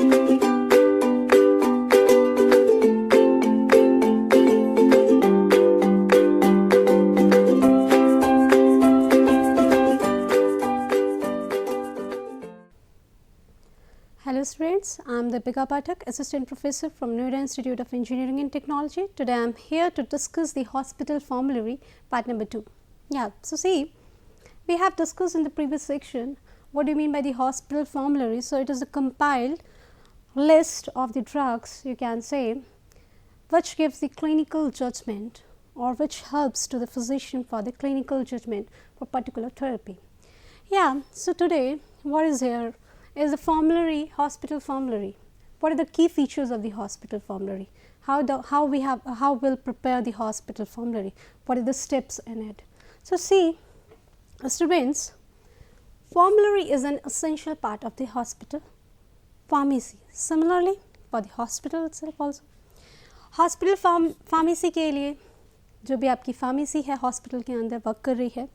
Hello students, I am Deepika Pathak, Assistant Professor from Noida Institute of Engineering and Technology. Today I am here to discuss the hospital formulary part number 2. Yeah, so see, we have discussed in the previous section what do you mean by the hospital formulary. So it is a compiled list of the drugs, you can say, which gives the clinical judgment or which helps to the physician for the clinical judgment for particular therapy. Yeah, so today what is here is the formulary, hospital formulary. What are the key features of the hospital formulary? How we'll prepare the hospital formulary? What are the steps in it? So see, students, formulary is an essential part of the hospital pharmacy. Similarly, for the hospital itself also. Hospital pharmacy के लिए जो भी आपकी pharmacy है hospital के अंदर work कर रही है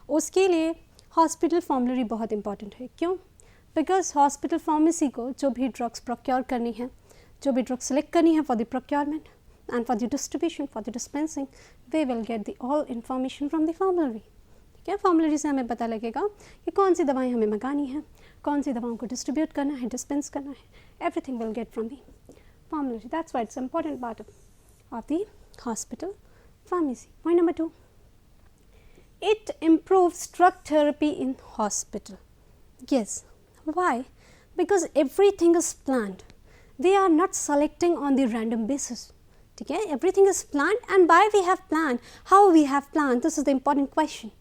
उसके लिए हॉस्पिटल फॉर्मूलरी बहुत इंपॉर्टेंट है. क्यों? बिकॉज हॉस्पिटल फार्मेसी को जो भी ड्रग्स प्रोक्योर करनी है, जो भी ड्रग्स सेलेक्ट करनी है for the procurement and for the distribution, for the dispensing, they will get the all information from the formulary. ठीक है, फॉर्मूलरी से हमें पता लगेगा कि कौन सी दवाएं हमें मंगानी है, कौन सी दवाओं को डिस्ट्रीब्यूट करना है, डिस्पेंस करना है. Everything will get from the formulary. That's why it's important part of the hospital pharmacy. Point number 2, it improves drug therapy in hospital. Yes. Why? Because everything is planned. They are not selecting on the random basis. Okay? Everything is planned, and why we have planned, how we have planned, this is the important question.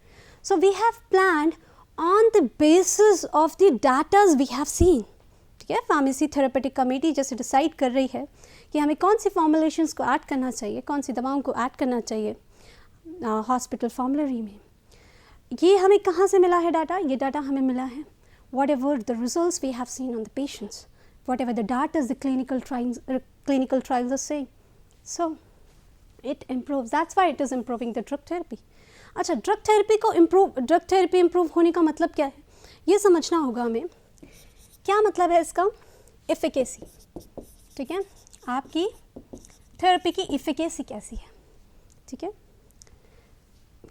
So we have planned on the basis of the data we have seen. ठीक है, pharmacy therapeutic committee जैसे decide कर रही है कि हमें कौन सी formulations को ऐड करना चाहिए, कौन सी दवाओं को ऐड करना चाहिए हॉस्पिटल फॉर्मुलरी में. ये हमें कहाँ से मिला है डाटा? ये डाटा हमें मिला है whatever the results we have seen on the patients, whatever the data the clinical trials are saying. So it improves. That's why it is improving the drug therapy. अच्छा, ड्रग थेरेपी इम्प्रूव होने का मतलब क्या है ये समझना होगा हमें. क्या मतलब है इसका? एफिकेसी. ठीक है, आपकी थेरेपी की एफिकेसी कैसी है, ठीक है,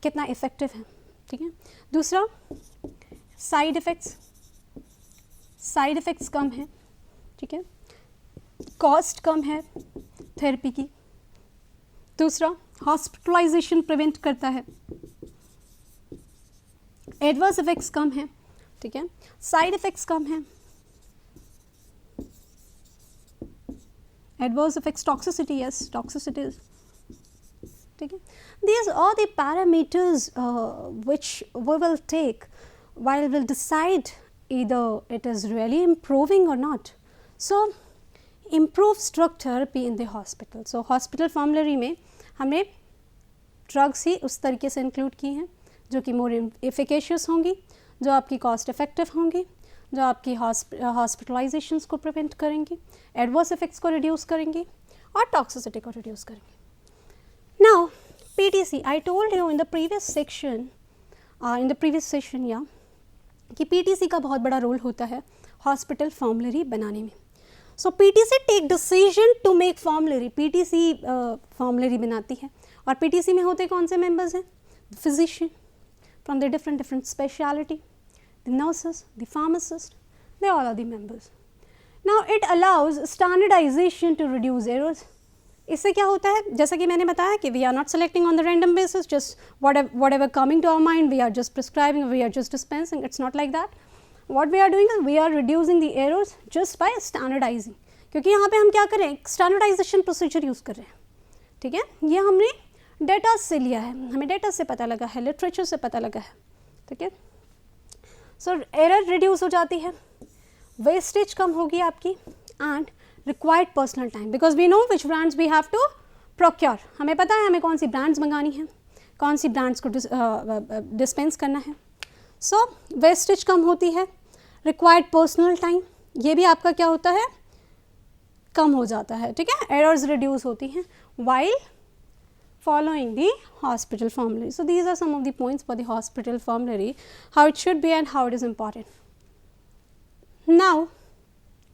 कितना इफेक्टिव है. ठीक है, दूसरा साइड इफ़ेक्ट्स कम है. ठीक है, कॉस्ट कम है थेरेपी की. दूसरा हॉस्पिटलाइजेशन प्रिवेंट करता है. एडवर्स इफेक्ट्स कम है. ठीक है, साइड इफ़ेक्ट्स कम है. Adverse effects, toxicity, yes, toxicities. ठीक है, these are the parameters which we will take while we'll decide either it is really improving or not. So improves drug therapy in the hospital. So hospital formulary में हमने drugs ही उस तरीके से include की हैं जो कि more efficacious होंगी, जो आपकी cost effective होंगी, जो आपकी हॉस्पिटलाइजेशंस को प्रिवेंट करेंगी, एडवर्स इफेक्ट्स को रिड्यूस करेंगी और टॉक्सिसिटी को रिड्यूस करेंगी. Now PTC, I told you in the previous session या कि पीटीसी का बहुत बड़ा रोल होता है हॉस्पिटल फॉर्मुलरी बनाने में. So PTC take decision to make formulary. PTC formulary बनाती है और पीटीसी में होते कौन से मेंबर्स हैं? Physician from the different speciality, the nurses, the pharmacist, they all are the members. Now it allows standardization to reduce errors. इससे क्या होता है? जैसा कि मैंने बताया कि we are not selecting on the random basis, just whatever coming to our mind, we are just prescribing, we are just dispensing. It's not like that. What we are doing is we are reducing the errors just by standardizing. क्योंकि यहाँ पे हम क्या कर रहे हैं? Standardisation procedure use कर रहे हैं. ठीक है, ये हमने डेटा से लिया है, हमें डेटा से पता लगा है, लिटरेचर से पता लगा है. ठीक है, सो एरर रिड्यूस हो जाती है, वेस्टेज कम होगी आपकी and required personal time, because we know which brands we have to procure. हमें पता है हमें कौन सी ब्रांड्स मंगानी है, कौन सी ब्रांड्स को डिस्पेंस करना है. सो वेस्टेज कम होती है, रिक्वायर्ड पर्सनल टाइम ये भी आपका क्या होता है? कम हो जाता है. ठीक है, एरर्स रिड्यूस होती हैं while following the hospital formulary. So these are some of the points for the hospital formulary, how it should be and how it is important. Now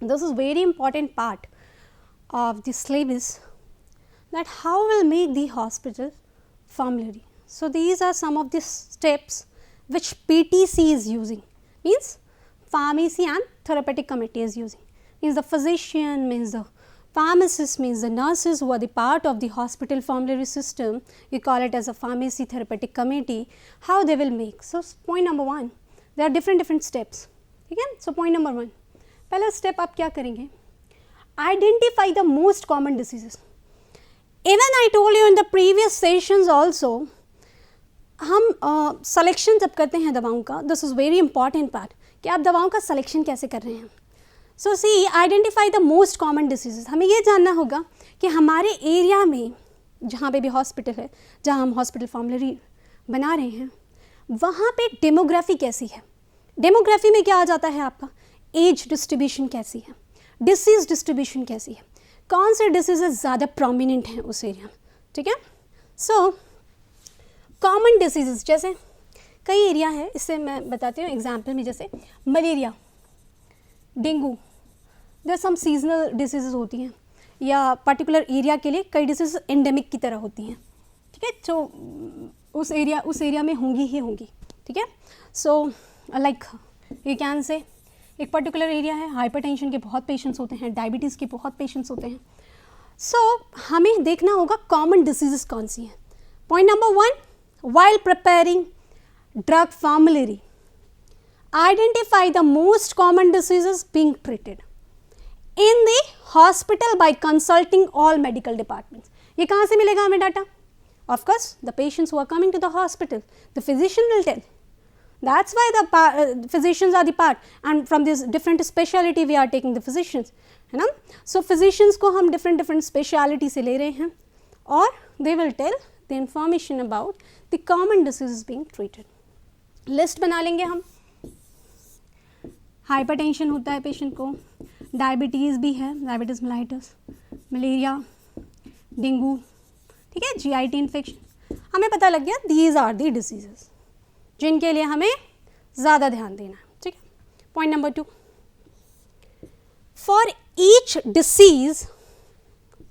this is very important part of the syllabus, that how will make the hospital formulary. So, these are some of the steps which PTC is using, means pharmacy and therapeutic committee is using, means the physician, means the pharmacist, means the nurses who are the part of the hospital formulary system, we call it as a pharmacy therapeutic committee, how they will make. So, point number 1, there are different steps, ठीक है. So, point number 1, पहला step आप क्या करेंगे, identify the most common diseases. Even I told you in the previous sessions also, हम selection जब करते हैं दवाओं का, this is very important part, कि आप दवाओं का selection कैसे कर रहे हैं. So see identify the most common diseases. हमें ये जानना होगा कि हमारे एरिया में जहाँ पे भी हॉस्पिटल है, जहाँ हम हॉस्पिटल फॉर्मुलरी बना रहे हैं, वहाँ पे डेमोग्राफी कैसी है. डेमोग्राफी में क्या आ जाता है आपका, एज डिस्ट्रीब्यूशन कैसी है, डिसीज़ डिस्ट्रीब्यूशन कैसी है, कौन से डिसीजेज ज़्यादा प्रोमिनेंट हैं उस एरिया में, ठीक है. सो कॉमन डिसीजेज, जैसे कई एरिया है, इससे मैं बताती हूँ एग्जाम्पल में, जैसे malaria, dengue, there some seasonal diseases होती हैं, या पर्टिकुलर एरिया के लिए कई डिसीज एंडेमिक की तरह होती हैं, ठीक है. तो उस एरिया में होंगी ही होंगी, ठीक है. सो लाइक यू कैन से एक पर्टिकुलर एरिया है, हाइपरटेंशन के बहुत पेशेंट्स होते हैं, डायबिटीज़ के बहुत पेशेंट्स होते हैं. सो हमें देखना होगा कॉमन डिसीजेस कौन सी हैं. Point number 1, while preparing drug formulary, identify the most common diseases being treated in the hospital by consulting all medical departments. ये कहाँ से मिलेगा हमें data? Of course, the patients who are coming to the hospital, the physician will tell. That's why the physicians are the part, and from this different speciality we are taking the physicians, है ना. So physicians को हम different speciality से ले रहे हैं, और they will tell the information about the common diseases being treated. List बना लेंगे हम. हाइपरटेंशन होता है पेशेंट को, डायबिटीज़ भी है, डायबिटीज़ मेलाइटस, मलेरिया, डेंगू, ठीक है, जीआईटी इन्फेक्शन. हमें पता लग गया दीज आर दी डिजीजेस जिनके लिए हमें ज़्यादा ध्यान देना है, ठीक है. Point number 2, for each disease,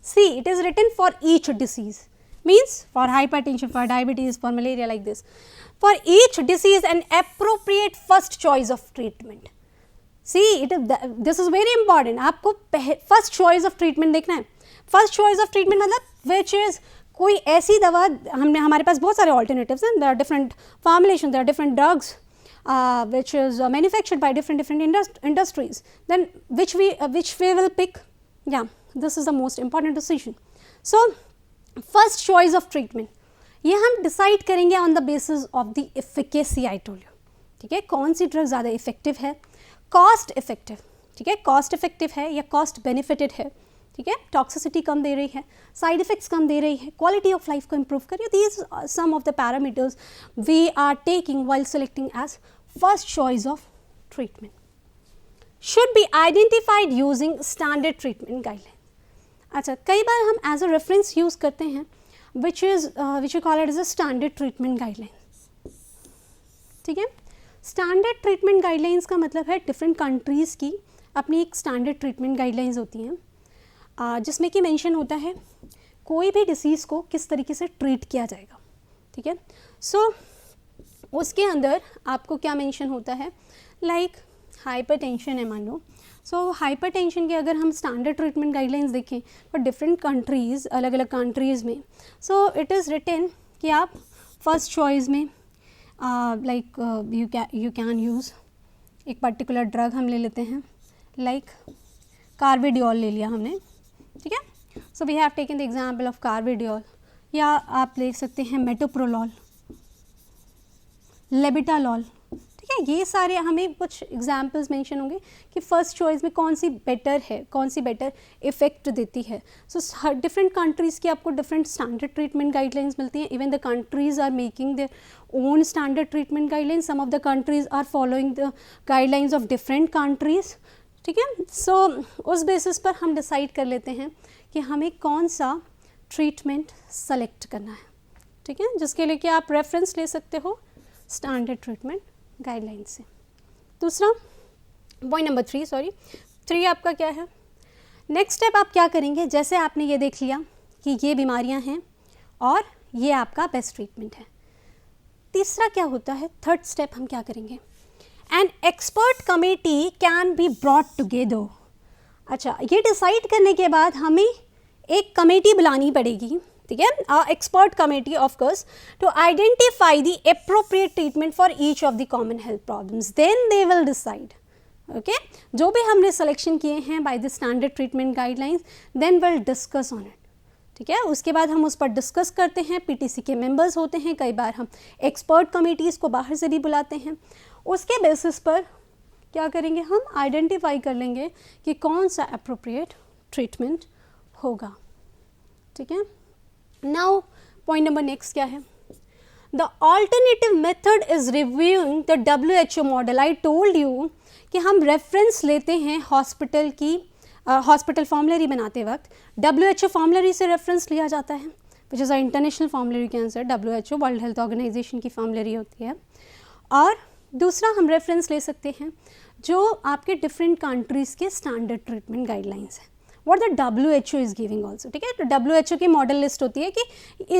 see it is written for each disease, means for hypertension, for diabetes, for malaria, like this. For each disease an appropriate first choice of treatment. See, this is very important. आपको first choice of treatment देखना है. First choice of treatment मतलब which is कोई ऐसी दवा, हमारे पास बहुत सारे alternatives हैं. There are different formulations, there are different drugs which is manufactured by different industries. Then which we will pick? Yeah, this is the most important decision. So first choice of treatment, ये हम decide करेंगे on the basis of the efficacy. I told you, ठीक है, कौन सी drug ज़्यादा effective है, cost effective, ठीक है, कॉस्ट इफेक्टिव है या कॉस्ट बेनिफिटेड है, ठीक है, टॉक्सिसिटी कम दे रही है, साइड इफेक्ट्स कम दे रही है, क्वालिटी ऑफ लाइफ को इम्प्रूव करिए. These some of the parameters we are taking while selecting as first choice of treatment. Should be identified using standard treatment guideline. अच्छा, कई बार हम एज अ रेफरेंस यूज़ करते हैं which you call it as a standard treatment guideline, ठीक है. Standard treatment guidelines का मतलब है डिफरेंट कंट्रीज़ की अपनी एक स्टैंडर्ड ट्रीटमेंट गाइडलाइंस होती हैं, जिसमें कि मेंशन होता है कोई भी डिसीज़ को किस तरीके से ट्रीट किया जाएगा, ठीक है. सो उसके अंदर आपको क्या मेंशन होता है, लाइक हाइपरटेंशन है मान लो. सो हाइपरटेंशन के अगर हम स्टैंडर्ड ट्रीटमेंट गाइडलाइंस देखें फॉर डिफरेंट कंट्रीज़, अलग अलग कंट्रीज़ में, सो इट इज़ रिटन कि आप फर्स्ट चॉइस में लाइक यू कैन यूज़ एक पर्टिकुलर ड्रग हम ले लेते हैं, लाइक कार्बिडियोल ले लिया हमने, ठीक है. So we have taken the example of carvedilol, या आप ले सकते हैं मेटोप्रोलॉल, लेबिटालॉल, ठीक है. ये सारे हमें कुछ एग्जाम्पल्स मेंशन होंगे कि फर्स्ट चॉइस में कौन सी बेटर है, कौन सी बेटर इफेक्ट देती है. सो हर डिफरेंट कंट्रीज़ की आपको डिफरेंट स्टैंडर्ड ट्रीटमेंट गाइडलाइंस मिलती हैं. Even the countries are making their own standard treatment guidelines. Some of the countries are following the guidelines of different countries, ठीक है. सो उस बेसिस पर हम डिसाइड कर लेते हैं कि हमें कौन सा ट्रीटमेंट सेलेक्ट करना है, ठीक है, जिसके लिए कि आप रेफरेंस ले सकते हो स्टैंडर्ड ट्रीटमेंट गाइडलाइन से. दूसरा पॉइंट नंबर 3, सॉरी, 3 आपका क्या है? नेक्स्ट स्टेप आप क्या करेंगे, जैसे आपने ये देख लिया कि ये बीमारियां हैं और ये आपका बेस्ट ट्रीटमेंट है, तीसरा क्या होता है, थर्ड स्टेप हम क्या करेंगे, an expert committee can be brought together. अच्छा, ये डिसाइड करने के बाद हमें एक कमेटी बुलानी पड़ेगी, ठीक है, expert committee of course, to identify the appropriate treatment for each of the common health problems, then they will decide, okay, जो भी हमने सिलेक्शन किए हैं by the standard treatment guidelines, then will discuss on it, ठीक है, उसके बाद हम उस पर डिस्कस करते हैं, पीटीसी के मेंबर्स होते हैं, कई बार हम एक्सपर्ट कमेटीज़ को बाहर से भी बुलाते हैं, उसके बेसिस पर क्या करेंगे, हम आइडेंटिफाई कर लेंगे कि कौन सा अप्रोप्रिएट ट्रीटमेंट होगा, ठीक है। नाउ पॉइंट नंबर नेक्स्ट क्या है, the alternative method is reviewing the WHO model. I told you कि हम रेफरेंस लेते हैं हॉस्पिटल की, हॉस्पिटल फॉर्मुलरी बनाते वक्त WHO फॉर्मुलरी से रेफरेंस लिया जाता है, which is a international formulary के answer, WHO World Health Organization की फॉर्मुलरी होती है। और दूसरा हम रेफरेंस ले सकते हैं जो आपके डिफरेंट कंट्रीज़ के स्टैंडर्ड ट्रीटमेंट गाइडलाइंस हैं, what the WHO is giving also, ठीक है। तो WHO की मॉडल लिस्ट होती है कि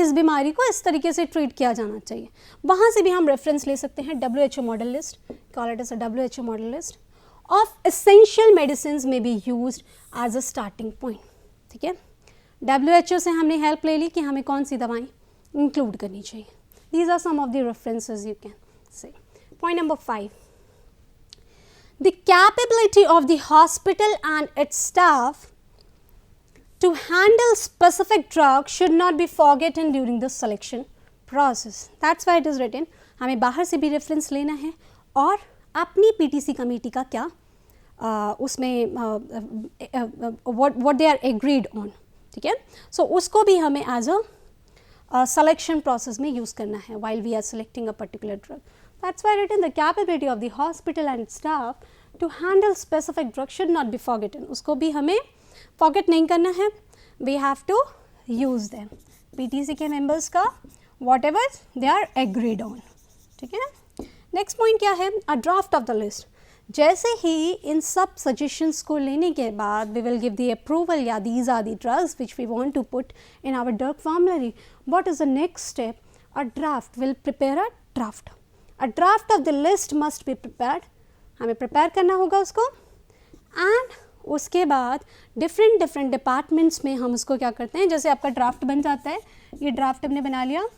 इस बीमारी को इस तरीके से ट्रीट किया जाना चाहिए, वहाँ से भी हम रेफरेंस ले सकते हैं। WHO model list, call it as a WHO model list of essential medicine में be used as a starting point, ठीक है। WHO से हमने हेल्प ले ली कि हमें कौन सी दवाएं इंक्लूड करनी चाहिए। These are some of the references you can say. Point number 5, the capability of the hospital and its staff to handle specific drugs should not be forgotten during the selection process. That's why it is written. हमें बाहर से भी reference लेना है और अपनी PTC committee का क्या उसमें what they are agreed on, ठीक है। सो उसको भी हमें एज अ selection process में यूज़ करना है while we are selecting a particular drug. That's why written the capability of the hospital and staff to handle specific drugs should not be forgotten. उसको भी हमें forget नहीं करना है, we have to use them. PTC के members का whatever they are agreed on, ठीक है। नेक्स्ट पॉइंट क्या है, a draft of the list. जैसे ही इन सब सजेशंस को लेने के बाद we will give the approval, या these are the drugs which we want to put in our drug formulary, what is the next step, a draft will prepare a draft. A draft of the list must be prepared, हमें prepare करना होगा उसको, and उसके बाद different departments में हम उसको क्या करते हैं, जैसे आपका ड्राफ्ट बन जाता है, ये ड्राफ्ट हमने बना लिया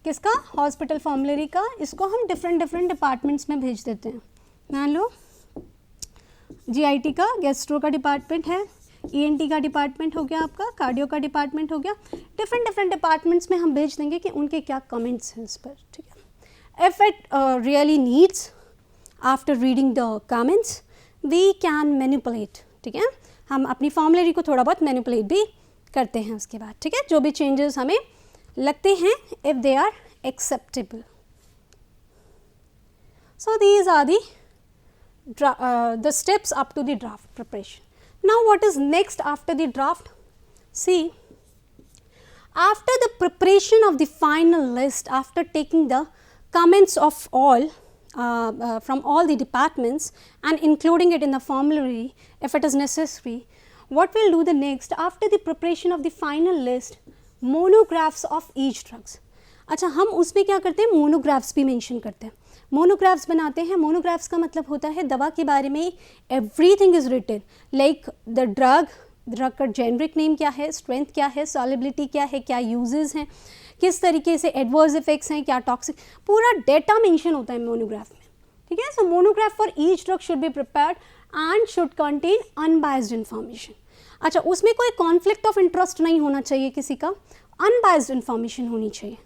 किसका, हॉस्पिटल फॉर्मुलरी का, इसको हम डिफरेंट डिपार्टमेंट्स में भेज देते हैं। मान लो GIT का गैस्ट्रो का डिपार्टमेंट है, ENT का डिपार्टमेंट हो गया, आपका कार्डियो का डिपार्टमेंट हो गया, डिफरेंट डिपार्टमेंट्स में हम भेज देंगे कि उनके क्या कमेंट्स हैं इस पर, ठीक है। If it really needs, after reading the comments we can manipulate, ठीक है, हम अपनी फॉर्मुलरी को थोड़ा बहुत मैनिपुलेट भी करते हैं उसके बाद, ठीक है, जो भी चेंजेस हमें लगते हैं, if they are acceptable. So these are the steps up to the draft preparation. Now what is next after the draft? See, after the preparation of the final list, after taking the comments of all from all the departments and including it in the formulary if it is necessary, what we'll do the next, after the preparation of the final list, monographs of each drugs. अच्छा, हम उसमें क्या करते हैं, monographs भी mention करते हैं, monographs बनाते हैं। मोनोग्राफ्स का मतलब होता है दवा के बारे में everything is written, like the drug का जेनरिक नेम क्या है, स्ट्रेंथ क्या है, सॉलिबिलिटी क्या है, क्या यूजेस हैं, किस तरीके से एडवर्स इफेक्ट्स हैं, क्या टॉक्सिक, पूरा डेटा मेंशन होता है मोनोग्राफ में, ठीक है। So monograph for each drug should be prepared and should contain unbiased information. अच्छा, उसमें कोई कॉन्फ्लिक्ट ऑफ इंटरेस्ट नहीं होना चाहिए किसी का, अनबायस्ड इन्फॉर्मेशन होनी चाहिए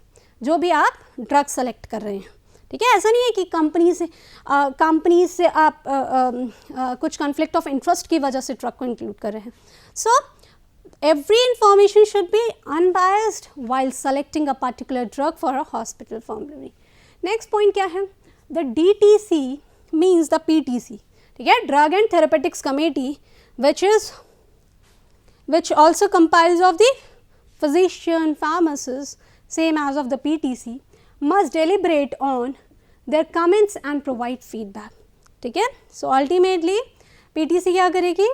जो भी आप ड्रग सेलेक्ट कर रहे हैं, ठीक है। ऐसा नहीं है कि कंपनी से आप कुछ कॉन्फ्लिक्ट ऑफ इंटरेस्ट की वजह से ड्रग को इंक्लूड कर रहे हैं। So every information should be unbiased while selecting a particular drug for a hospital formulary. Next point क्या है, the DTC means the PTC, ठीक है, drug and therapeutics committee, which also compiles of the physician, pharmacist, same as of the PTC, must deliberate on their comments and provide feedback, ठीक है। So ultimately PTC क्या करेगी,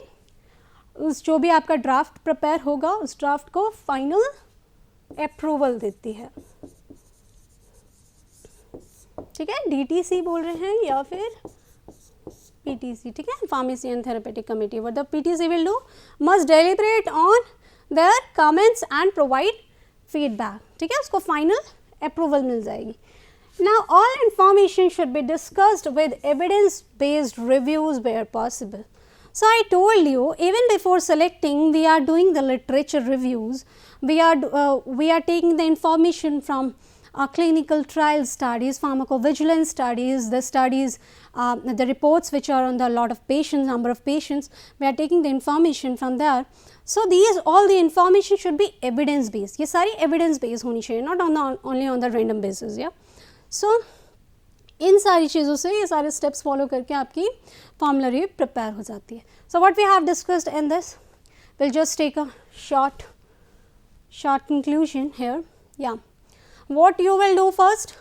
उस जो भी आपका ड्राफ्ट प्रिपेयर होगा उस ड्राफ्ट को फाइनल अप्रूवल देती है, ठीक है, DTC बोल रहे हैं या फिर PTC, ठीक है, pharmacy and therapeutic committee. What the PTC will do, must deliberate on their comments and provide feedback, ठीक है, उसको फाइनल अप्रूवल मिल जाएगी. Now all information should be discussed with evidence based reviews where possible. So I told you even before selecting we are doing the literature reviews, we are taking the information from clinical trial studies, pharmacovigilance studies, the studies, the reports which are on the lot of patients, number of patients, we are taking the information from there. So these all the information should be evidence based. ये सारी evidence based होनी चाहिए, not on the only on the random basis. Yeah. सो इन सारी चीज़ों से ये सारे steps follow करके आपकी फॉर्मूलरी प्रिपेयर हो जाती है. So what we have discussed in this, will just take a short conclusion here. या what you will do first,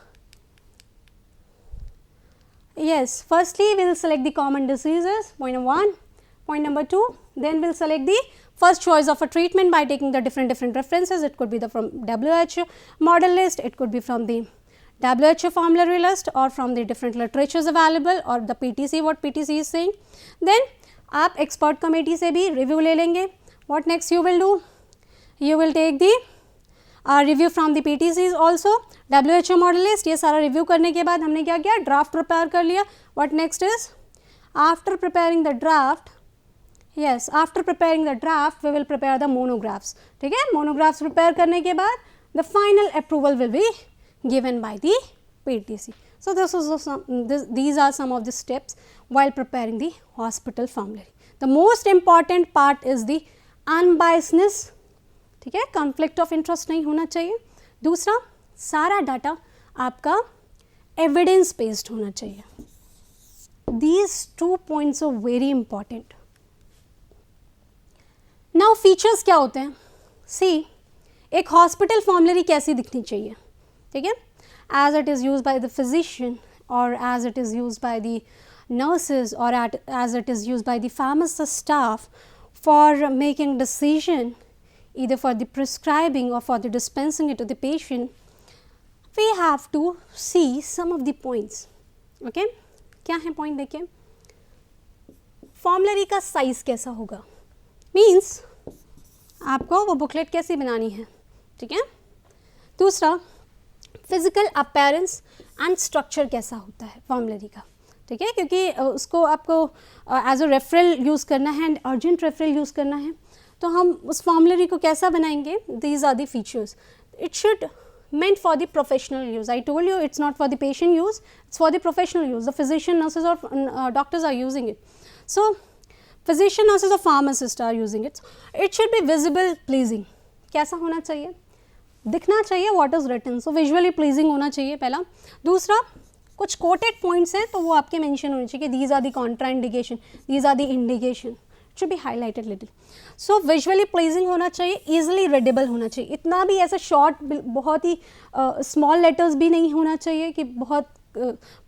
yes, firstly we will select the common diseases, point number 1. Point number 2, then we will select the first choice of a treatment by taking the different references. It could be the from WHO model list, it could be from the WHO formulary list or from the different literatures available or the PTC, what PTC is saying. Then आप expert committee से भी review ले लेंगे. What next you will do? You will take the review from the PTCs also, WHO model list. ये सारा review करने के बाद हमने क्या किया, draft prepare कर लिया. What next is, after preparing the draft, yes, after preparing the draft we will prepare the monographs. ठीक है, monographs prepare करने के बाद the final approval will be given by the PTC. So these are some of the steps while preparing the hospital formulary. The most important part is the unbiasedness, ठीक है, conflict of interest नहीं होना चाहिए. दूसरा, सारा data आपका evidence based होना चाहिए. These 2 points are very important. Now features क्या होते हैं? See, एक hospital formulary कैसी दिखनी चाहिए, ठीक है, as it is used by the physician or as it is used by the nurses or as it is used by the pharmacist staff for making decision either for the prescribing or for the dispensing it to the patient. We have to see some of the points. Okay, क्या है point, देखिए, formulary का size कैसा होगा, means आपको वो booklet कैसी बनानी है, ठीक है. दूसरा, फिजिकल अपीयरेंस एंड स्ट्रक्चर कैसा होता है फॉर्मूलरी का, ठीक है, क्योंकि उसको आपको एज अ रेफरल यूज़ करना है एंड अर्जेंट रेफरल यूज़ करना है, तो हम उस फॉर्मूलरी को कैसा बनाएंगे. These are the features. It should meant for the professional use. I told you it's not for the patient use, it's for the professional use. The physician, nurses or doctors are using it. So physician, nurses or pharmacists are using it. It should be visible, pleasing. कैसा होना चाहिए, दिखना चाहिए what is written. So visually pleasing होना चाहिए पहला. दूसरा, कुछ quoted points हैं तो वो आपके mention होने चाहिए कि these are the contraindication, these are the indication. It should be highlighted little. So visually pleasing होना चाहिए, easily readable होना चाहिए. इतना भी ऐसा short, बहुत ही small letters भी नहीं होना चाहिए कि बहुत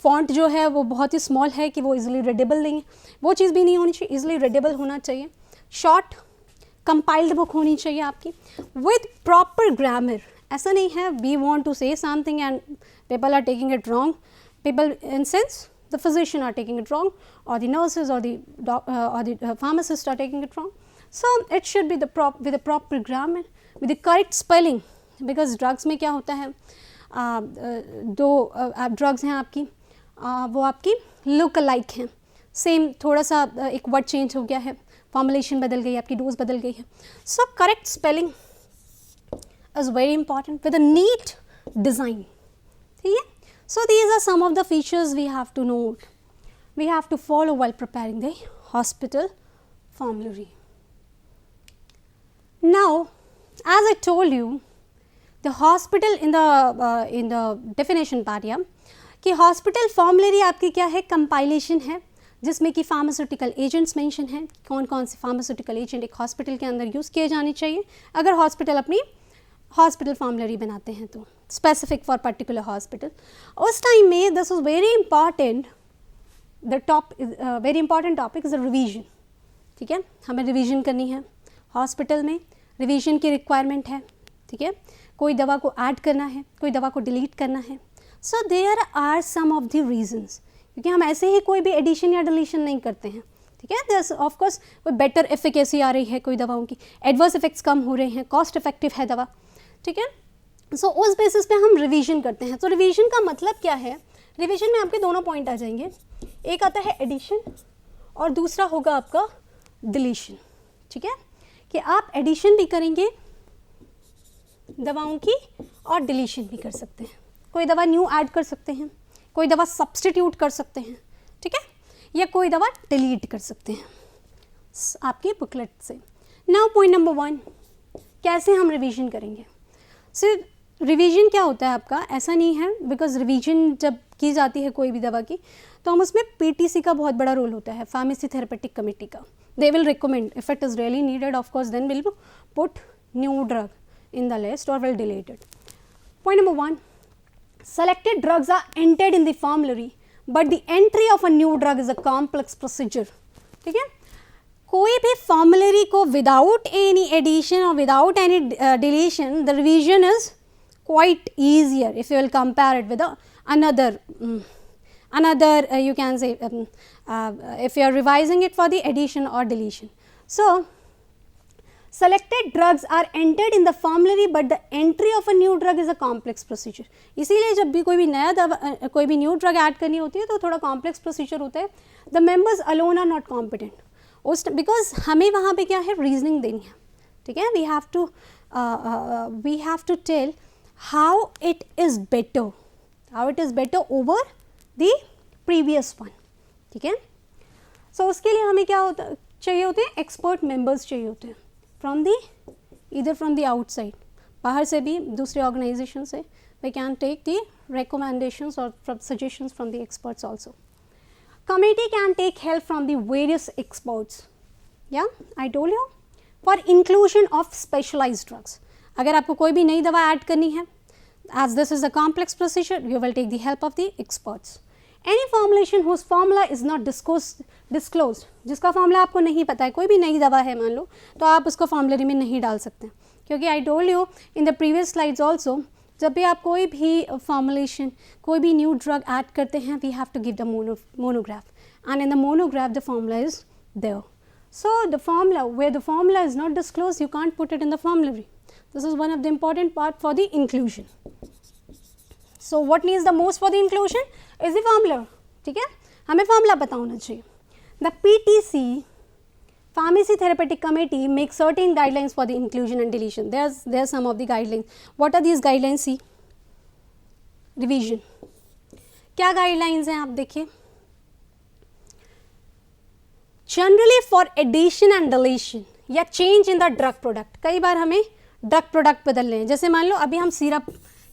font जो है वो बहुत ही small है कि वो easily readable नहीं है, वो चीज़ भी नहीं होनी चाहिए. easily readable होना चाहिए. short compiled book होनी चाहिए आपकी with proper grammar. ऐसा नहीं है we want to say something and people are taking it wrong. People, in sense, the physician are taking it wrong or the nurses or the pharmacists are taking it wrong. So it should be with the proper grammar, with the correct spelling, because drugs में क्या होता है, दो drugs हैं आपकी, वो आपकी look alike हैं, same, थोड़ा सा एक word change हो गया है, formulation बदल गई, आपकी dose बदल गई है. So correct spelling is very important with a neat design. ठीक है. So these are some of the features we have to note, we have to follow while preparing the hospital formulary. Now, as I told you, the hospital in the definition part, yeah, कि hospital formulary आपकी क्या है, compilation है, जिसमें कि pharmaceutical agents mention हैं, कौन कौन से pharmaceutical agent एक hospital के अंदर use किए जाने चाहिए अगर hospital अपनी hospital formulary बनाते हैं तो, specific for particular hospital. उस time में this is very important, the very important topic is the revision. ठीक है, हमें रिवीजन करनी है। हॉस्पिटल में रिवीजन की रिक्वायरमेंट है, ठीक है, कोई दवा को ऐड करना है, कोई दवा को डिलीट करना है। So there are some of the reasons, क्योंकि हम ऐसे ही कोई भी एडिशन या डिलीशन नहीं करते हैं, ठीक है। देयर ऑफ कोर्स कोई बेटर एफिकेसी आ रही है कोई दवाओं की, एडवर्स इफेक्ट्स कम हो रहे हैं, कॉस्ट इफेक्टिव है दवा, ठीक है। सो उस बेसिस पे हम रिवीजन करते हैं। तो रिवीजन का मतलब क्या है, रिवीजन में आपके दोनों पॉइंट आ जाएंगे, एक आता है एडिशन और दूसरा होगा आपका डिलीशन, ठीक है, कि आप एडिशन भी करेंगे दवाओं की और डिलीशन भी कर सकते हैं। कोई दवा न्यू ऐड कर सकते हैं, कोई दवा सब्सटीट्यूट कर सकते हैं, ठीक है, या कोई दवा डिलीट कर सकते हैं आपकी बुकलेट से। नाउ पॉइंट नंबर 1, कैसे हम रिवीजन करेंगे। सिर्फ रिवीजन क्या होता है आपका, ऐसा नहीं है, बिकॉज रिवीजन जब की जाती है कोई भी दवा की तो हम उसमें पीटीसी का बहुत बड़ा रोल होता है, फार्मेसी थेरेपेटिक कमेटी का। They will recommend if it is really needed, of course then will put new drug in the list or will delete it. Point number 1, selected drugs are entered in the formulary but the entry of a new drug is a complex procedure, ठीक है। कोई भी formulary को without any addition or without any deletion, the revision is quite easier if you will compare it with another you can say if you are revising it for the addition or deletion. So selected drugs are entered in the formulary but the entry of a new drug is a complex procedure. इसीलिए जब भी कोई भी नया दवा कोई भी new drug add करनी होती है तो थोड़ा कॉम्प्लेक्स प्रोसीजर होता है। The members alone are not competent उस, बिकॉज हमें वहाँ पे क्या है, रीजनिंग देनी है, ठीक है। We have to tell how it is better over the previous one, ठीक है। सो उसके लिए हमें क्या चाहिए होते हैं, एक्सपर्ट मेंबर्स चाहिए होते हैं either from the outside, बाहर से भी दूसरे ऑर्गेनाइजेशन से, we can take the recommendations or from suggestions from the experts also. Committee can take help from the various experts. Yeah, I told you for inclusion of specialized drugs. अगर आपको कोई भी नई दवा ऐड करनी है, as this is a complex procedure, you will take the help of the experts. Any formulation whose formula is not disclosed, जिसका formula आपको नहीं पता है, कोई भी नई दवा है मान लो, तो आप उसको फॉर्मूलरी में नहीं डाल सकते, क्योंकि आई told you in the previous slides also, जब भी आप कोई भी फॉर्मुलेशन कोई भी न्यू ड्रग ऐड करते हैं, we have to give the monograph, and in the monograph the formula is there. So the formula where the formula is not disclose, you can't put it in the formulary. This is one of the important part for the inclusion. So what needs the most for the inclusion is the formula, ठीक है, हमें formula पता होना चाहिए. The PTC, Pharmacy Therapeutic Committee, makes certain guidelines for the inclusion and deletion. There's some of the guidelines. What are these guidelines? See, revision. क्या guidelines हैं आप देखिए. Generally for addition and deletion या change in the drug product. कई बार हमें drug product बदलने हैं. जैसे मान लो अभी हम सिरप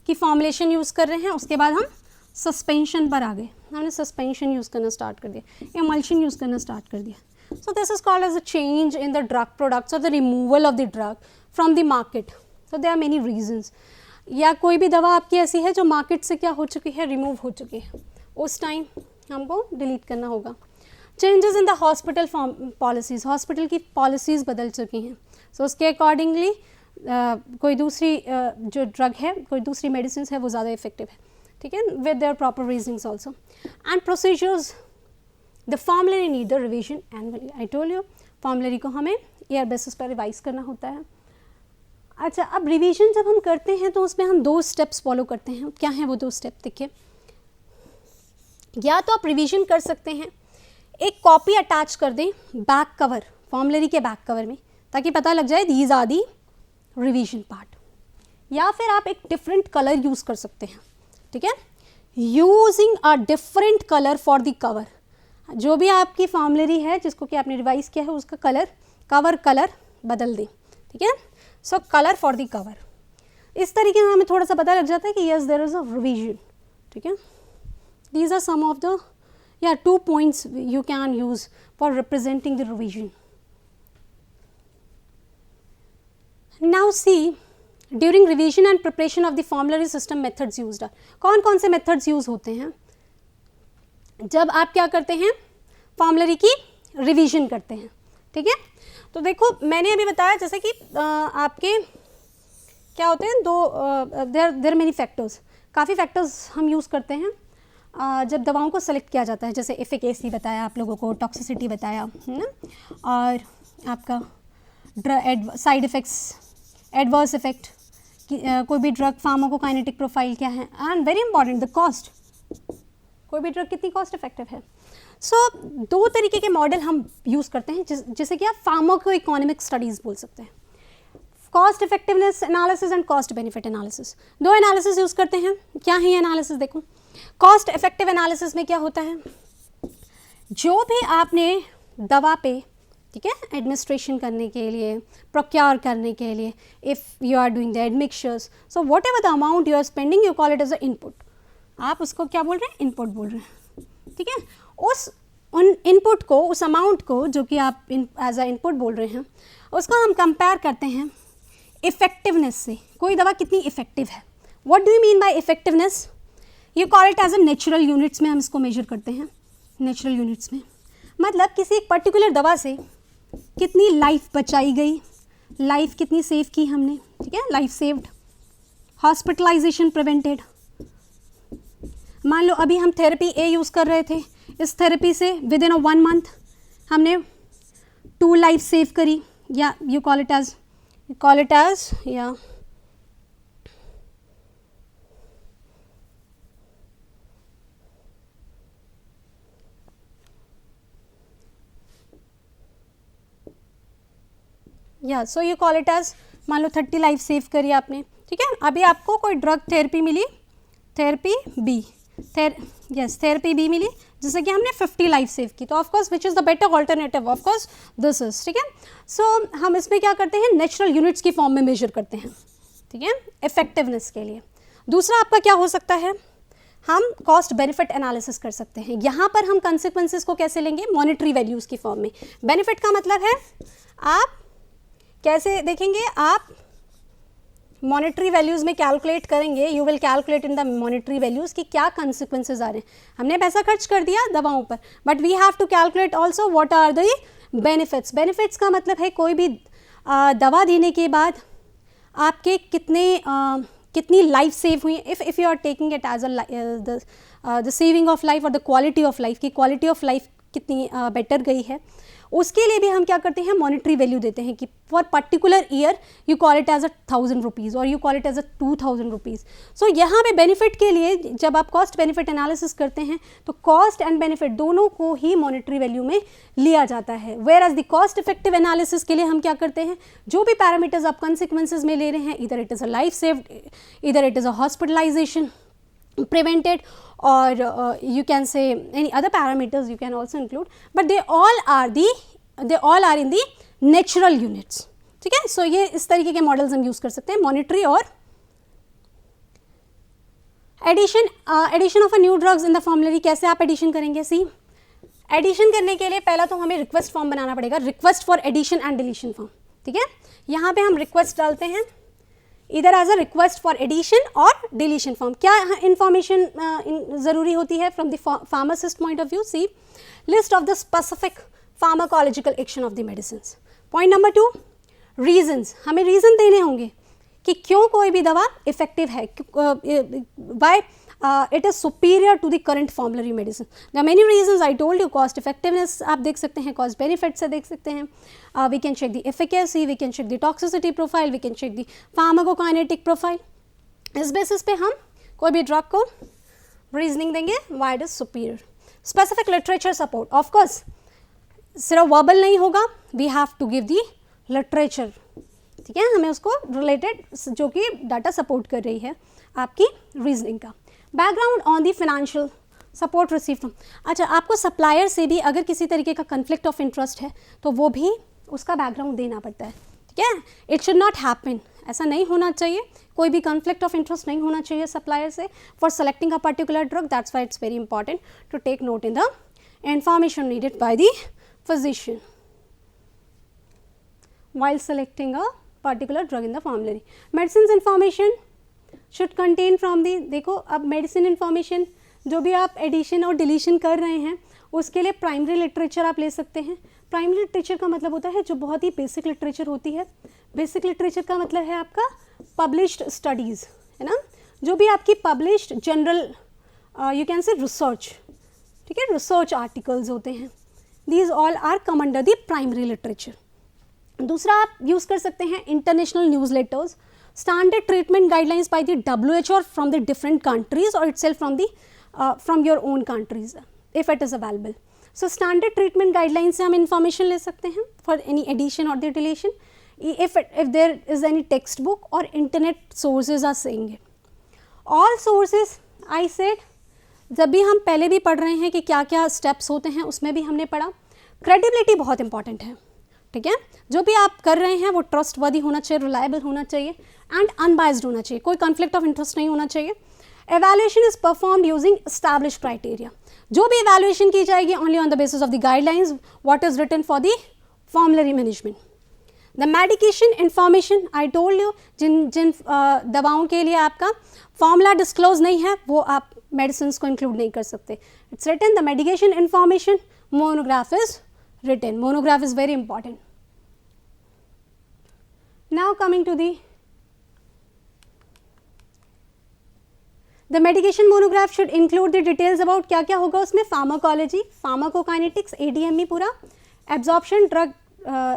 की फॉर्मुलेशन यूज़ कर रहे हैं, उसके बाद हम सस्पेंशन पर आ गए, हमने सस्पेंशन यूज़ करना स्टार्ट कर दिया, एमल्शन यूज़ करना स्टार्ट कर दिया. So this is called as a change in the drug products और the removal of the drug from the market. So there are many reasons. या कोई भी दवा आपकी ऐसी है जो मार्केट से क्या हो चुकी है, रिमूव हो चुकी है, उस टाइम हमको डिलीट करना होगा. Changes in the hospital policies, hospital की पॉलिसीज़ बदल चुकी हैं, सो उसके अकॉर्डिंगली कोई दूसरी जो ड्रग है, कोई दूसरी मेडिसिन है वो ज़्यादा इफेक्टिव है, ठीक है, with their proper reasonings also. And procedures, the formulary need the revision annually. I told you formulary को हमें ईयर बेसिस पर रिवाइज करना होता है. अच्छा, अब रिवीजन जब हम करते हैं तो उसमें हम 2 स्टेप्स फॉलो करते हैं. क्या हैं वो 2 स्टेप देखिए. या तो आप रिवीजन कर सकते हैं, एक कॉपी अटैच कर दें बैक कवर, फॉर्मुलरी के बैक कवर में, ताकि पता लग जाए these are the revision part. या फिर आप एक डिफरेंट कलर यूज़ कर सकते हैं, ठीक है, using a different colour for the cover. जो भी आपकी फॉर्मुलरी है जिसको कि आपने रिवाइज किया है, उसका कवर कलर बदल दें, ठीक है. सो कलर फॉर द कवर, इस तरीके से हमें थोड़ा सा पता लग जाता है कि yes there is a revision, ठीक है. These are some of the 2 points you can use for representing the revision. Now see, during revision and preparation of the formulary system methods used are. कौन कौन से methods use होते हैं जब आप क्या करते हैं, फॉर्मुलरी की रिवीजन करते हैं, ठीक है। तो देखो मैंने अभी बताया जैसे कि आपके क्या होते हैं दो देयर मेनी फैक्टर्स, काफ़ी फैक्टर्स हम यूज़ करते हैं जब दवाओं को सेलेक्ट किया जाता है, जैसे एफिकेसी बताया आप लोगों को, टॉक्सिसिटी बताया है ना, और आपका साइड इफ़ेक्ट्स, एडवर्स इफ़ेक्ट, कोई भी ड्रग फार्माकोकाइनेटिक प्रोफाइल क्या है, and very important the cost, कोई भी ड्रग कितनी कॉस्ट इफेक्टिव है। सो दो तरीके के मॉडल हम यूज़ करते हैं जैसे कि आप फार्माको इकोनॉमिक स्टडीज़ बोल सकते हैं, cost effectiveness analysis and cost benefit analysis, दो एनालिसिस यूज़ करते हैं। क्या है ये एनालिसिस? देखो कॉस्ट इफेक्टिव एनालिसिस में क्या होता है, जो भी आपने दवा पे, ठीक है, एडमिनिस्ट्रेशन करने के लिए, प्रोक्योर करने के लिए, if you are doing the admixtures, so whatever the amount you are spending you call it as a input, आप उसको क्या बोल रहे हैं? इनपुट बोल रहे हैं, ठीक है। उन इनपुट को, उस अमाउंट को जो कि आप एज अ इनपुट बोल रहे हैं, उसको हम कंपेयर करते हैं इफेक्टिवनेस से, कोई दवा कितनी इफेक्टिव है। What do you mean by effectiveness? You call it as a natural units में हम इसको मेजर करते हैं, नेचुरल यूनिट्स में, मतलब किसी एक पर्टिकुलर दवा से कितनी लाइफ बचाई गई, लाइफ कितनी सेव की हमने, ठीक है, लाइफ सेव्ड, हॉस्पिटलाइजेशन प्रिवेंटेड। मान लो अभी हम थेरेपी ए यूज़ कर रहे थे, इस थेरेपी से विद इन अ 1 मंथ हमने 2 लाइफ सेव करी, या यू कॉल इट एज या so you call it as, मान लो 30 लाइफ सेव करी आपने, ठीक है। अभी आपको कोई ड्रग थेरेपी मिली, थेरेपी बी, थेरेपी बी मिली जिससे कि हमने 50 लाइफ सेव की, तो of course which is the better alternative, of course this is, ठीक है। सो हम इसमें क्या करते हैं, नेचुरल यूनिट्स की फॉर्म में मेजर करते हैं, ठीक है, इफेक्टिवनेस के लिए। दूसरा आपका क्या हो सकता है, हम कॉस्ट बेनिफिट एनालिसिस कर सकते हैं। यहाँ पर हम कंसिक्वेंसेस को कैसे लेंगे, मॉनेटरी वैल्यूज़ की फॉर्म में। बेनिफिट का मतलब है आप कैसे देखेंगे, आप मॉनेटरी वैल्यूज़ में कैलकुलेट करेंगे, you will calculate in the monetary values कि क्या कंसिक्वेंसेज आ रहे हैं। हमने पैसा खर्च कर दिया दवाओं पर, but we have to calculate also what are the benefits. Benefits का मतलब है कोई भी दवा देने के बाद आपके कितनी लाइफ सेव हुई, if you are taking it as the saving of life और द क्वालिटी ऑफ लाइफ, की क्वालिटी ऑफ लाइफ कितनी बेटर गई है, उसके लिए भी हम क्या करते हैं, मॉनेटरी वैल्यू देते हैं कि for particular year you call it as a 1000 rupees और you call it as a 2000 rupees. So यहाँ पे बेनिफिट के लिए जब आप कॉस्ट बेनिफिट एनालिसिस करते हैं तो कॉस्ट एंड बेनिफिट दोनों को ही मॉनेटरी वैल्यू में लिया जाता है। Whereas the cost effective analysis के लिए हम क्या करते हैं, जो भी पैरामीटर्स आप कंसिक्वेंसेज में ले रहे हैं, इधर it is a life saved, इधर it is a hospitalization prevented, or you can say any other parameters you can also include, but they all are in the natural units, ठीक है। सो ये इस तरीके के मॉडल्स हम यूज़ कर सकते हैं, मॉनेटरी और addition of a new drugs in the formulary. कैसे आप एडिशन करेंगे, सी एडिशन करने के लिए पहला तो हमें रिक्वेस्ट फॉर्म बनाना पड़ेगा, request for addition and deletion form, ठीक है। यहाँ पे हम रिक्वेस्ट डालते हैं इधर as a request for addition और डिलीशन फॉर्म। क्या इन्फॉर्मेशन ज़रूरी होती है from the pharmacist point of view, see list of the specific pharmacological action of the medicine. Point number 2, reasons, हमें रीज़न देने होंगे कि क्यों कोई भी दवा इफेक्टिव है, by it is superior to the current formulary medicine. The many reasons I told you, cost effectiveness आप देख सकते हैं, कॉस्ट बेनिफिट से देख सकते हैं, we can check the efficacy, we can check the toxicity profile, we can check the pharmacokinetic profile. इस basis पे हम कोई भी ड्रग को रीजनिंग देंगे why it is superior. Specific literature support, of course सिर्फ वर्बल नहीं होगा, we have to give the literature, ठीक है, हमें उसको रिलेटेड जो कि डाटा सपोर्ट कर रही है आपकी रीजनिंग का। Background on the financial support receive from, अच्छा आपको सप्लायर से भी अगर किसी तरीके का कन्फ्लिक्ट ऑफ इंटरेस्ट है तो वो भी उसका बैकग्राउंड देना पड़ता है, ठीक है। इट शुड नॉट हैपन, ऐसा नहीं होना चाहिए, कोई भी कन्फ्लिक्ट ऑफ इंटरेस्ट नहीं होना चाहिए सप्लायर से for selecting a particular drug. That's why it's very important to take note in the information needed by the physician while selecting a particular drug in the formulary. Medicines information should contain from the, देखो अब medicine information जो भी आप addition और deletion कर रहे हैं उसके लिए प्राइमरी लिटरेचर आप ले सकते हैं, प्राइमरी लिटरेचर का मतलब होता है जो बहुत ही बेसिक लिटरेचर होती है। बेसिक लिटरेचर का मतलब है आपका पब्लिश्ड स्टडीज़, है ना, जो भी आपकी published journal you can say research, ठीक है, रिसर्च आर्टिकल्स होते हैं, these all are come under the primary literature. दूसरा आप यूज़ कर सकते हैं international newsletters, standard treatment guidelines by the WHO from the different countries और itself from your own countries if it is available. So standard treatment guideline से हम information ले सकते हैं फॉर एनी एडिशन और the deletion, if there is any textbook or internet sources are saying it. All sources I said, जब भी हम पहले भी पढ़ रहे हैं कि क्या क्या स्टेप्स होते हैं उसमें भी हमने पढ़ा। क्रेडिबिलिटी बहुत इंपॉर्टेंट है, ठीक है, जो भी आप कर रहे हैं वो ट्रस्टवर्दी होना चाहिए, रिलायबल होना चाहिए एंड अनबाइज्ड होना चाहिए, कोई कॉन्फ्लिक्ट ऑफ इंटरेस्ट नहीं होना चाहिए। Evaluation is performed using established criteria, जो भी एवैल्यूएशन की जाएगी only on the basis of the guidelines what is written for the formulary management. The medication information I told you, जिन दवाओं के लिए आपका फॉर्मूला डिस्क्लोज नहीं है वो आप मेडिसिन को इंक्लूड नहीं कर सकते। It's written the medication information, monograph is written, monograph is very important. Now coming to the medication monograph should include the details about क्या क्या होगा उसमें, फार्माकोलॉजी, फार्माकोकाइनेटिक्स, ADME पूरा, absorption, drug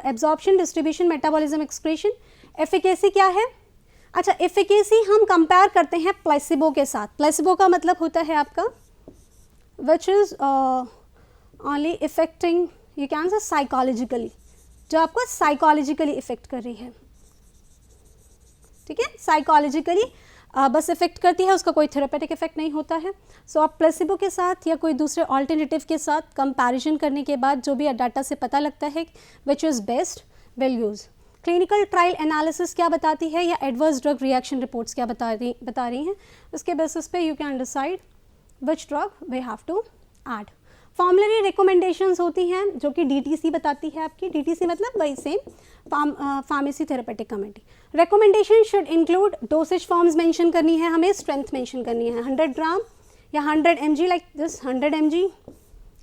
absorption, distribution, metabolism, excretion. Efficacy क्या है, अच्छा efficacy हम compare करते हैं प्लेसिबो के साथ। प्लेसिबो का मतलब होता है आपका which is only effecting you can say psychologically, जो आपको साइकोलॉजिकली इफेक्ट कर रही है, ठीक है, साइकोलॉजिकली बस इफेक्ट करती है, उसका कोई थेरेपेटिक इफेक्ट नहीं होता है। सो आप प्लेसिबो के साथ या कोई दूसरे ऑल्टरनेटिव के साथ कंपैरिजन करने के बाद जो भी डाटा से पता लगता है which is best will use. Clinical trial analysis क्या बताती है या एडवर्स ड्रग रिएक्शन रिपोर्ट्स क्या बता रही हैं, उसके बेसिस पे you can decide which drug we have to add. Formulary recommendations होती हैं जो कि DTC बताती है आपकी, DTC मतलब वही same pharmacy therapeutic committee. Recommendation should include dosage forms mention करनी है हमें, स्ट्रेंथ मेंशन करनी है, 100 ग्राम या 100 mg लाइक दिस 100 mg,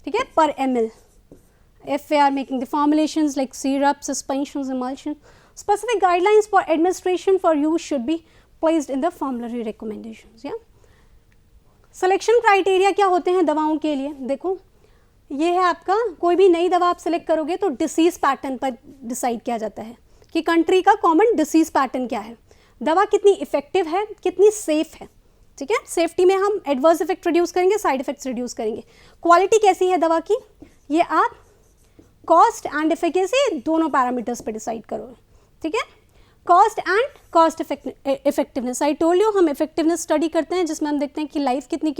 ठीक है, पर ml। If we are making the formulations like syrup, suspensions, emulsion, specific guidelines for administration for use should be placed in the formulary recommendations. Yeah. Selection criteria क्या होते हैं दवाओं के लिए, देखो ये है आपका, कोई भी नई दवा आप सेलेक्ट करोगे तो डिसीज पैटर्न पर डिसाइड किया जाता है कि कंट्री का कॉमन डिसीज पैटर्न क्या है, दवा कितनी इफेक्टिव है, कितनी सेफ है, ठीक है, सेफ्टी में हम एडवर्स इफेक्ट रिड्यूस करेंगे, साइड इफेक्ट्स रिड्यूस करेंगे। क्वालिटी कैसी है दवा की, ये आप कॉस्ट एंड इफिकेसी दोनों पैरामीटर्स पे डिसाइड करो, ठीक है, cost and cost effectiveness. I told you हम इफेक्टिवनेस स्टडी करते हैं जिसमें हम देखते हैं कि लाइफ कितनी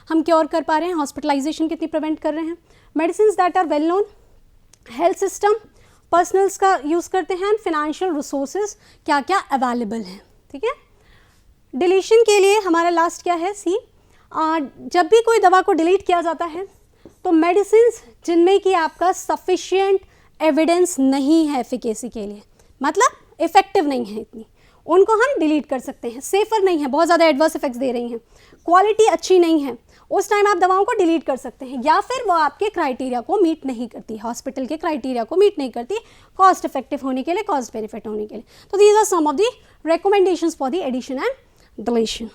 हम क्योर कर पा रहे हैं, हॉस्पिटलाइजेशन कितनी प्रिवेंट कर रहे हैं। Medicine that are well known, health system, personnels का यूज़ करते हैं, फाइनेंशियल रिसोर्सेज क्या क्या अवेलेबल हैं, ठीक है। डिलीशन के लिए हमारा लास्ट क्या है, सी, जब भी कोई दवा को डिलीट किया जाता है तो मेडिसिन जिनमें कि आपका सफिशिएंट एविडेंस नहीं है एफिकेसी के लिए, मतलब इफेक्टिव नहीं है इतनी, उनको हम डिलीट कर सकते हैं। सेफर नहीं है, बहुत ज़्यादा एडवर्स इफेक्ट्स दे रही हैं, क्वालिटी अच्छी नहीं है, उस टाइम आप दवाओं को डिलीट कर सकते हैं, या फिर वो आपके क्राइटेरिया को मीट नहीं करती, हॉस्पिटल के क्राइटेरिया को मीट नहीं करती कॉस्ट इफेक्टिव होने के लिए, कॉस्ट बेनिफिट होने के लिए। तो these are some of the recommendations for the addition and deletion.